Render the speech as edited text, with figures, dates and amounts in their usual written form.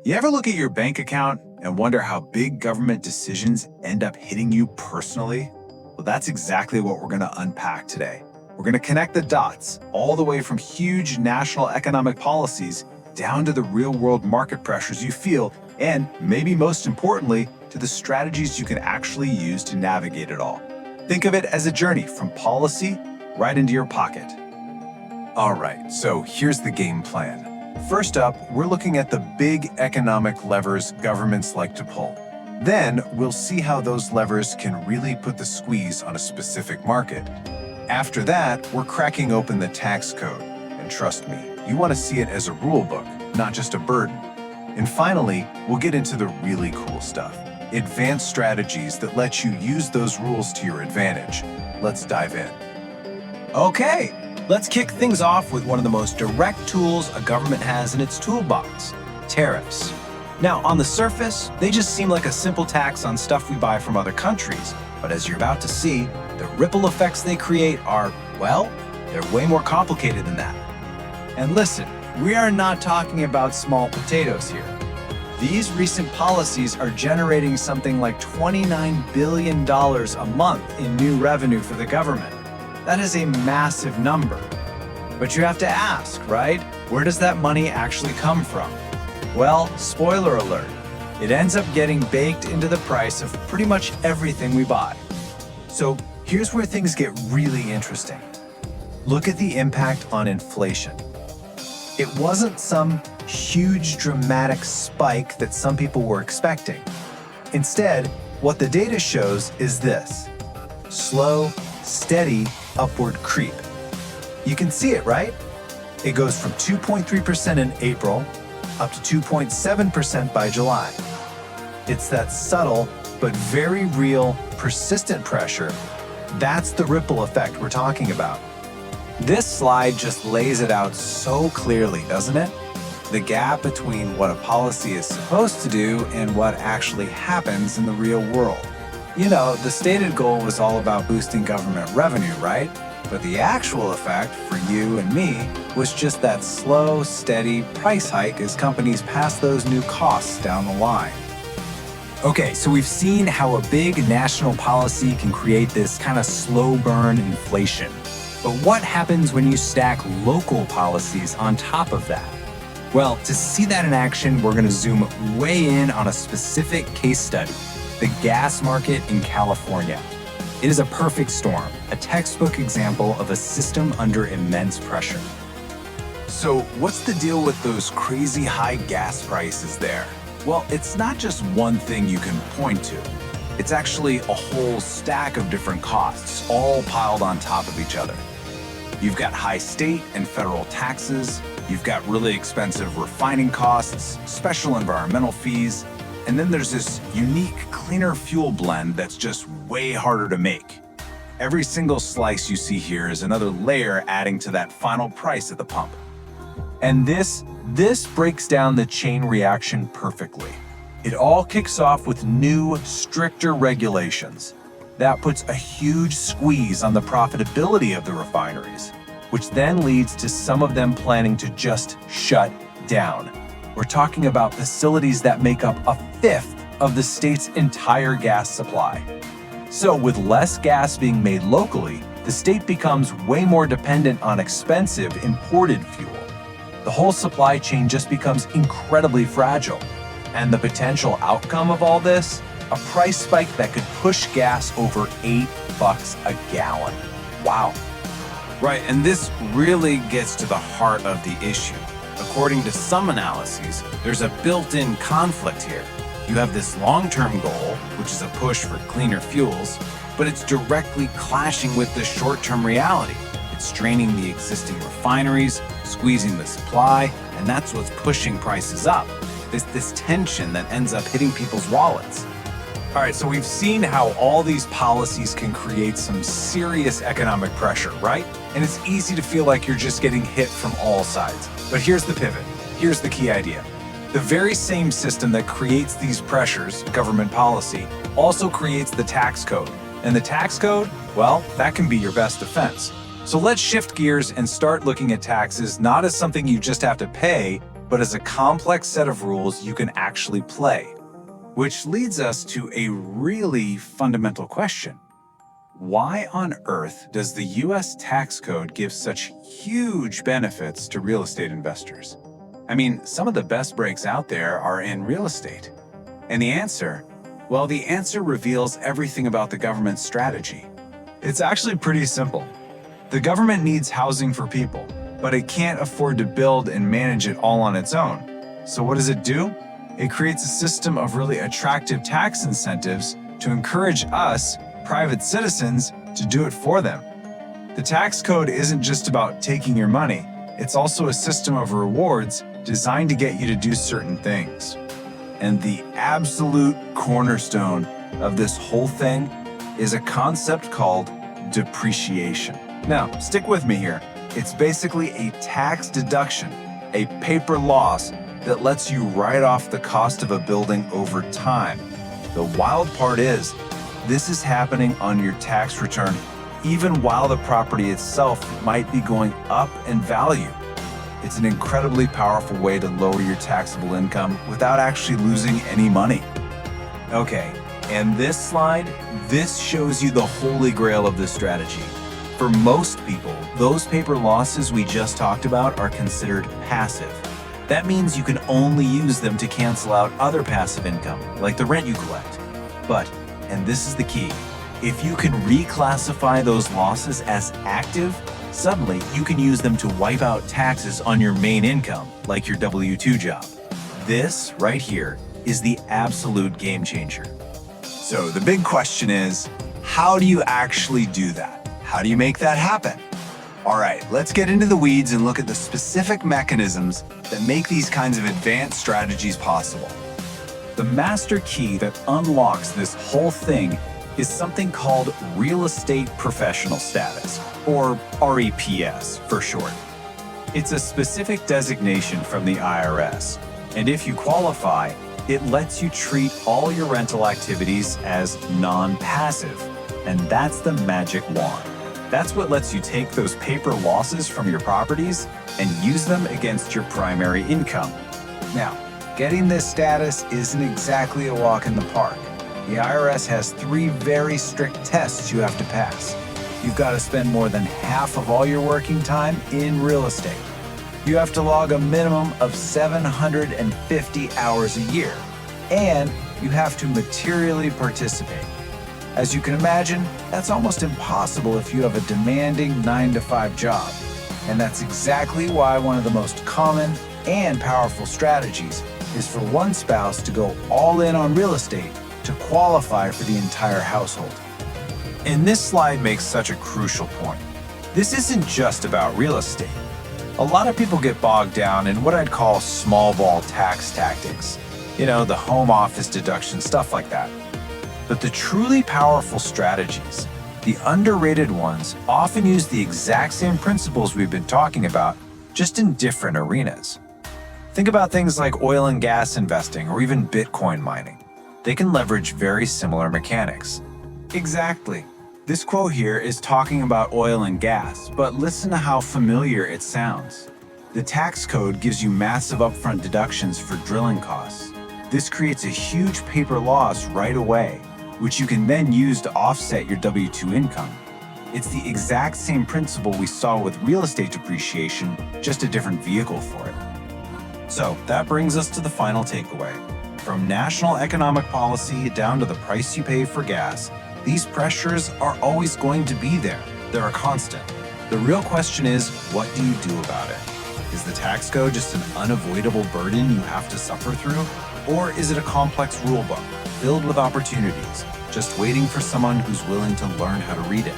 You ever look at your bank account and wonder how big government decisions end up hitting you personally? Well, that's exactly what we're going to unpack today. We're going to connect the dots all the way from huge national economic policies down to the real-world market pressures you feel, and maybe most importantly, to the strategies you can actually use to navigate it all. Think of it as a journey from policy right into your pocket. All right, so here's the game plan. First up, we're looking at the big economic levers governments like to pull. Then, we'll see how those levers can really put the squeeze on a specific market. After that, we're cracking open the tax code. And trust me, you want to see it as a rule book, not just a burden. And finally, we'll get into the really cool stuff. Advanced strategies that let you use those rules to your advantage. Let's dive in. Okay, let's kick things off with one of the most direct tools a government has in its toolbox, tariffs. Now, on the surface, they just seem like a simple tax on stuff we buy from other countries. But as you're about to see, the ripple effects they create are, well, they're way more complicated than that. And listen, we are not talking about small potatoes here. These recent policies are generating something like $29 billion a month in new revenue for the government. That is a massive number. But you have to ask, right? Where does that money actually come from? Well, spoiler alert, it ends up getting baked into the price of pretty much everything we buy. So here's where things get really interesting. Look at the impact on inflation. It wasn't some huge dramatic spike that some people were expecting. Instead, what the data shows is this: slow, steady upward creep. You can see it, right? It goes from 2.3% in April up to 2.7% by July. It's that subtle but very real, persistent pressure. That's the ripple effect we're talking about. This slide just lays it out so clearly, doesn't it? The gap between what a policy is supposed to do and what actually happens in the real world. You know, the stated goal was all about boosting government revenue, right? But the actual effect for you and me was just that slow, steady price hike as companies pass those new costs down the line. Okay, so we've seen how a big national policy can create this kind of slow burn inflation. But what happens when you stack local policies on top of that? Well, to see that in action, we're going to zoom way in on a specific case study, the gas market in California. It is a perfect storm, a textbook example of a system under immense pressure. So what's the deal with those crazy high gas prices there? Well, it's not just one thing you can point to. It's actually a whole stack of different costs, all piled on top of each other. You've got high state and federal taxes, you've got really expensive refining costs, special environmental fees, and then there's this unique, cleaner fuel blend that's just way harder to make. Every single slice you see here is another layer adding to that final price at the pump. And this breaks down the chain reaction perfectly. It all kicks off with new, stricter regulations. That puts a huge squeeze on the profitability of the refineries, which then leads to some of them planning to just shut down. We're talking about facilities that make up a fifth of the state's entire gas supply. So with less gas being made locally, the state becomes way more dependent on expensive imported fuel. The whole supply chain just becomes incredibly fragile. And the potential outcome of all this? A price spike that could push gas over $8 a gallon. Wow. Right, and this really gets to the heart of the issue. According to some analyses, there's a built-in conflict here. You have this long-term goal, which is a push for cleaner fuels, but it's directly clashing with the short-term reality. It's straining the existing refineries, squeezing the supply, and that's what's pushing prices up. This tension that ends up hitting people's wallets. All right, so we've seen how all these policies can create some serious economic pressure, right? And it's easy to feel like you're just getting hit from all sides. But here's the pivot. Here's the key idea. The very same system that creates these pressures, government policy, also creates the tax code. And the tax code, well, that can be your best defense. So let's shift gears and start looking at taxes not as something you just have to pay, but as a complex set of rules you can actually play. Which leads us to a really fundamental question. Why on earth does the US tax code give such huge benefits to real estate investors? I mean, some of the best breaks out there are in real estate. And the answer? Well, the answer reveals everything about the government's strategy. It's actually pretty simple. The government needs housing for people, but it can't afford to build and manage it all on its own. So what does it do? It creates a system of really attractive tax incentives to encourage us, private citizens, to do it for them. The tax code isn't just about taking your money, it's also a system of rewards designed to get you to do certain things. And the absolute cornerstone of this whole thing is a concept called depreciation. Now, stick with me here. It's basically a tax deduction, a paper loss that lets you write off the cost of a building over time. The wild part is, this is happening on your tax return even while the property itself might be going up in value. It's an incredibly powerful way to lower your taxable income without actually losing any money. Okay, and this slide, this shows you the holy grail of this strategy. For most people, those paper losses we just talked about are considered passive. That means you can only use them to cancel out other passive income, like the rent you collect. But, and this is the key, if you can reclassify those losses as active, suddenly you can use them to wipe out taxes on your main income, like your W-2 job. This right here is the absolute game changer. So the big question is, how do you actually do that? How do you make that happen? All right, let's get into the weeds and look at the specific mechanisms that make these kinds of advanced strategies possible. The master key that unlocks this whole thing is something called Real Estate Professional Status, or REPS for short. It's a specific designation from the IRS, and if you qualify, it lets you treat all your rental activities as non-passive, and that's the magic wand. That's what lets you take those paper losses from your properties and use them against your primary income. Now, getting this status isn't exactly a walk in the park. The IRS has 3 very strict tests you have to pass. You've got to spend more than half of all your working time in real estate. You have to log a minimum of 750 hours a year, and you have to materially participate. As you can imagine, that's almost impossible if you have a demanding 9-to-5 job. And that's exactly why one of the most common and powerful strategies is for one spouse to go all in on real estate to qualify for the entire household. And this slide makes such a crucial point. This isn't just about real estate. A lot of people get bogged down in what I'd call small ball tax tactics. You know, the home office deduction, stuff like that. But the truly powerful strategies, the underrated ones, often use the exact same principles we've been talking about, just in different arenas. Think about things like oil and gas investing or even Bitcoin mining. They can leverage very similar mechanics. Exactly. This quote here is talking about oil and gas, but listen to how familiar it sounds. The tax code gives you massive upfront deductions for drilling costs. This creates a huge paper loss right away, which you can then use to offset your W-2 income. It's the exact same principle we saw with real estate depreciation, just a different vehicle for it. So that brings us to the final takeaway. From national economic policy down to the price you pay for gas, these pressures are always going to be there. They're a constant. The real question is, what do you do about it? Is the tax code just an unavoidable burden you have to suffer through? Or is it a complex rulebook filled with opportunities, just waiting for someone who's willing to learn how to read it?